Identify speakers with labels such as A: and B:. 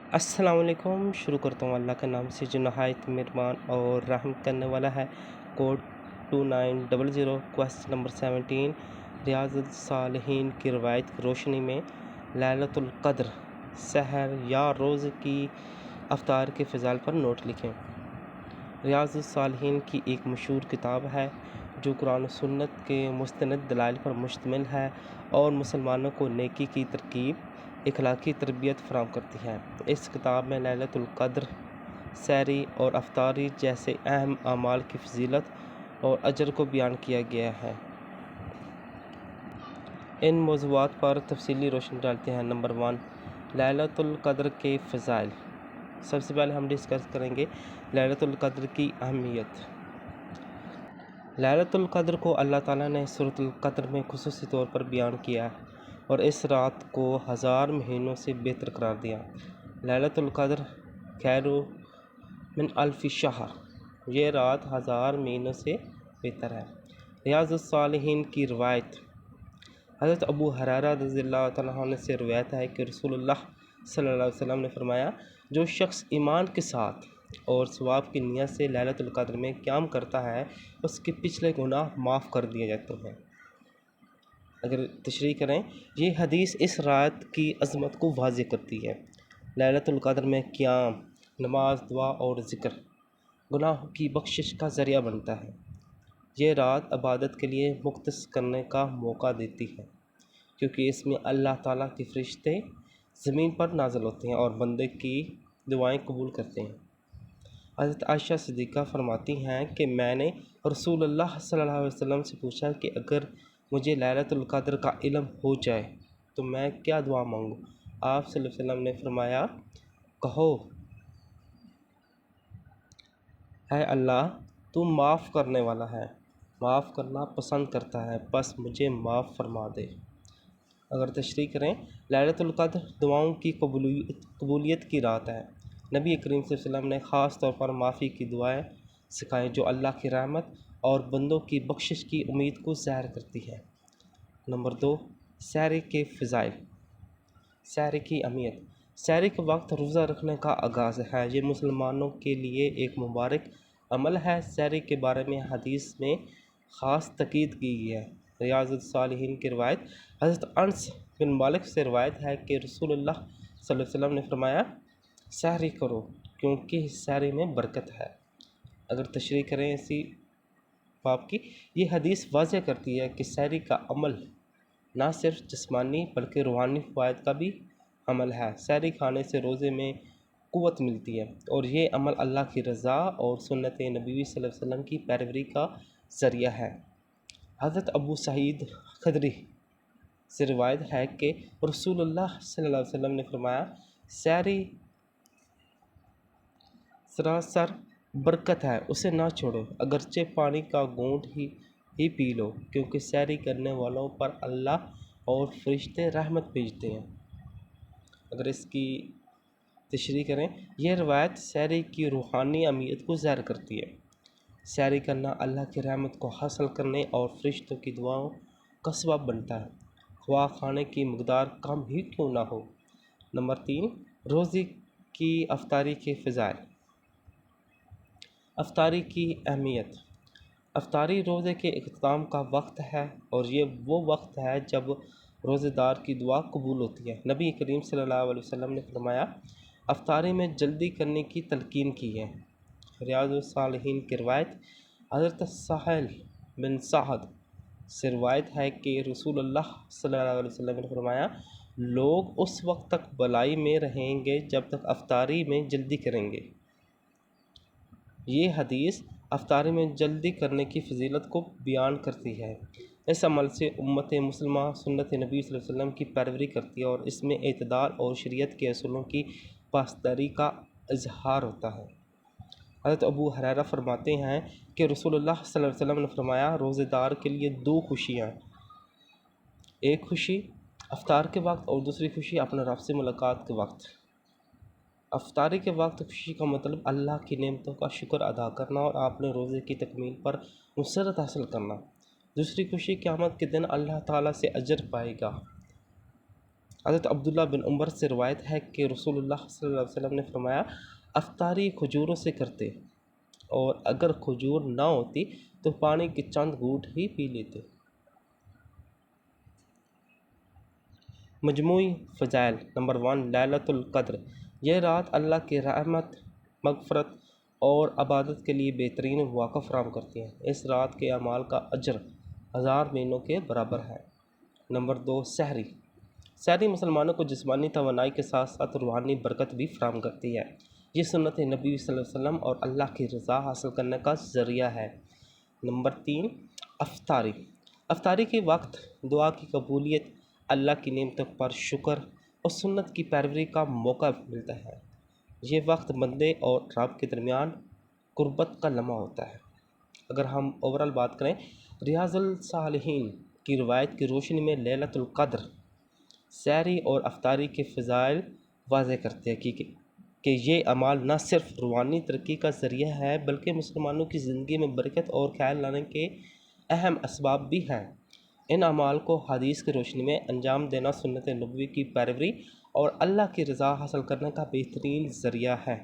A: السلام علیکم۔ شروع کرتا ہوں اللہ کے نام سے جو نہایت مہربان اور رحم کرنے والا ہے۔ کوڈ 2900 کویسچن نمبر 17 ریاض الصالحین کی روایت کی روشنی میں لیلۃ القدر سحر یا روز کی افطار کے فضائل پر نوٹ لکھیں۔ ریاض الصالحین کی ایک مشہور کتاب ہے جو قرآن و سنت کے مستند دلائل پر مشتمل ہے اور مسلمانوں کو نیکی کی ترغیب، اخلاقی تربیت فراہم کرتی ہے۔ اس کتاب میں لیلۃ القدر، سحری اور افطاری جیسے اہم اعمال کی فضیلت اور اجر کو بیان کیا گیا ہے۔ ان موضوعات پر تفصیلی روشنی ڈالتے ہیں۔ نمبر 1، لیلۃ القدر کے فضائل۔ سب سے پہلے ہم ڈسکس کریں گے لیلۃ القدر کی اہمیت۔ لیلۃ القدر کو اللہ تعالیٰ نے سورۃ القدر میں خصوصی طور پر بیان کیا اور اس رات کو 1000 مہینوں سے بہتر قرار دیا۔ لیلۃ القدر خیر من الف شہر، یہ رات 1000 مہینوں سے بہتر ہے۔ ریاض الصالحین کی روایت۔ حضرت ابو ہریرہ رضی اللہ تعالیٰ عنہ سے روایت ہے کہ رسول اللہ صلی اللہ علیہ وسلم نے فرمایا، جو شخص ایمان کے ساتھ اور ثواب کی نیت سے لیلۃ القدر میں قیام کرتا ہے اس کے پچھلے گناہ معاف کر دیے جاتے ہیں۔ اگر تشریح کریں، یہ حدیث اس رات کی عظمت کو واضح کرتی ہے۔ لیلۃ القدر میں قیام، نماز، دعا اور ذکر گناہوں کی بخشش کا ذریعہ بنتا ہے۔ یہ رات عبادت کے لیے مختص کرنے کا موقع دیتی ہے کیونکہ اس میں اللہ تعالیٰ کے فرشتے زمین پر نازل ہوتے ہیں اور بندے کی دعائیں قبول کرتے ہیں۔ حضرت عائشہ صدیقہ فرماتی ہیں کہ میں نے رسول اللہ صلی اللہ علیہ وسلم سے پوچھا کہ اگر مجھے لیلۃ القدر کا علم ہو جائے تو میں کیا دعا مانگوں؟ آپ صلی اللہ علیہ وسلم نے فرمایا، کہو، اے اللہ، تو معاف کرنے والا ہے، معاف کرنا پسند کرتا ہے، بس مجھے معاف فرما دے۔ اگر تشریح کریں، لیلۃ القدر دعاؤں کی قبولیت کی رات ہے۔ نبی کریم صلی اللہ علیہ وسلم نے خاص طور پر معافی کی دعائیں سکھائیں جو اللہ کی رحمت اور بندوں کی بخشش کی امید کو ظاہر کرتی ہے۔ نمبر 2، سحری کے فضائل۔ سحری کی اہمیت۔ سحری کے وقت روزہ رکھنے کا آغاز ہے۔ یہ مسلمانوں کے لیے ایک مبارک عمل ہے۔ سحری کے بارے میں حدیث میں خاص تاکید کی گئی ہے۔ ریاض الصالحین کی روایت۔ حضرت انس بن مالک سے روایت ہے کہ رسول اللہ صلی اللہ علیہ وسلم نے فرمایا، سحری کرو کیونکہ سحری میں برکت ہے۔ اگر تشریح کریں اسی باب کی، یہ حدیث واضح کرتی ہے کہ سحری کا عمل نہ صرف جسمانی بلکہ روحانی فوائد کا بھی عمل ہے۔ سحری کھانے سے روزے میں قوت ملتی ہے اور یہ عمل اللہ کی رضا اور سنت نبوی صلی اللہ علیہ وسلم کی پیروی کا ذریعہ ہے۔ حضرت ابو سعید خدری سے روایت ہے کہ رسول اللہ صلی اللہ علیہ وسلم نے فرمایا، سحری سراسر برکت ہے، اسے نہ چھوڑو، اگرچہ پانی کا گھونٹ ہی پی لو، کیونکہ سحری کرنے والوں پر اللہ اور فرشتے رحمت بھیجتے ہیں۔ اگر اس کی تشریح کریں، یہ روایت سحری کی روحانی اہمیت کو ظاہر کرتی ہے۔ سحری کرنا اللہ کی رحمت کو حاصل کرنے اور فرشتوں کی دعاؤں کا سبب بنتا ہے، خواہ کھانے کی مقدار کم ہی کیوں نہ ہو۔ نمبر 3، روزے کی افطاری کے فضائل۔ افطاری کی اہمیت۔ افطاری روزے کے اختتام کا وقت ہے اور یہ وہ وقت ہے جب روزے دار کی دعا قبول ہوتی ہے۔ نبی کریم صلی اللہ علیہ وسلم نے فرمایا، افطاری میں جلدی کرنے کی تلقین کی ہے۔ ریاض الصالحین کی روایت۔ حضرت سہل بن سعد سے روایت ہے کہ رسول اللہ صلی اللہ علیہ وسلم نے فرمایا، لوگ اس وقت تک بھلائی میں رہیں گے جب تک افطاری میں جلدی کریں گے۔ یہ حدیث افطاری میں جلدی کرنے کی فضیلت کو بیان کرتی ہے۔ اس عمل سے امت مسلمہ سنت نبی صلی اللہ علیہ وسلم کی پیروی کرتی ہے اور اس میں اعتدال اور شریعت کے اصولوں کی پاسداری کا اظہار ہوتا ہے۔ حضرت ابو ہریرہ فرماتے ہیں کہ رسول اللہ صلی اللہ علیہ وسلم نے فرمایا، روزے دار کے لیے 2 خوشیاں، ایک خوشی افطار کے وقت اور دوسری خوشی اپنے رب سے ملاقات کے وقت۔ افطاری کے وقت خوشی کا مطلب اللہ کی نعمتوں کا شکر ادا کرنا اور اپنے روزے کی تکمیل پر مسرت حاصل کرنا۔ دوسری خوشی قیامت کے دن اللہ تعالیٰ سے اجر پائے گا۔ حضرت عبداللہ بن عمر سے روایت ہے کہ رسول اللہ صلی اللہ علیہ وسلم نے فرمایا افطاری کھجوروں سے کرتے، اور اگر کھجور نہ ہوتی تو پانی کے چند گھونٹ ہی پی لیتے۔ مجموعی فضائل نمبر 1، لیلۃ القدر۔ یہ رات اللہ کی رحمت، مغفرت اور عبادت کے لیے بہترین مواقع فراہم کرتی ہے۔ اس رات کے اعمال کا اجر 1000 مہینوں کے برابر ہے۔ نمبر 2، سحری۔ سحری مسلمانوں کو جسمانی توانائی کے ساتھ ساتھ روحانی برکت بھی فراہم کرتی ہے۔ یہ سنت نبی صلی اللہ علیہ وسلم اور اللہ کی رضا حاصل کرنے کا ذریعہ ہے۔ نمبر 3، افطاری۔ افطاری کے وقت دعا کی قبولیت، اللہ کی نعمتوں پر شکر اور سنت کی پیروی کا موقع ملتا ہے۔ یہ وقت بندے اور رب کے درمیان قربت کا لمحہ ہوتا ہے۔ اگر ہم اوورال بات کریں، ریاض الصالحین کی روایت کی روشنی میں لیلۃ القدر، سحری اور افطاری کے فضائل واضح کرتے ہیں کہ یہ اعمال نہ صرف روحانی ترقی کا ذریعہ ہے بلکہ مسلمانوں کی زندگی میں برکت اور خیر لانے کے اہم اسباب بھی ہیں۔ ان اعمال کو حدیث کی روشنی میں انجام دینا سنت نبوی کی پیروی اور اللہ کی رضا حاصل کرنے کا بہترین ذریعہ ہے۔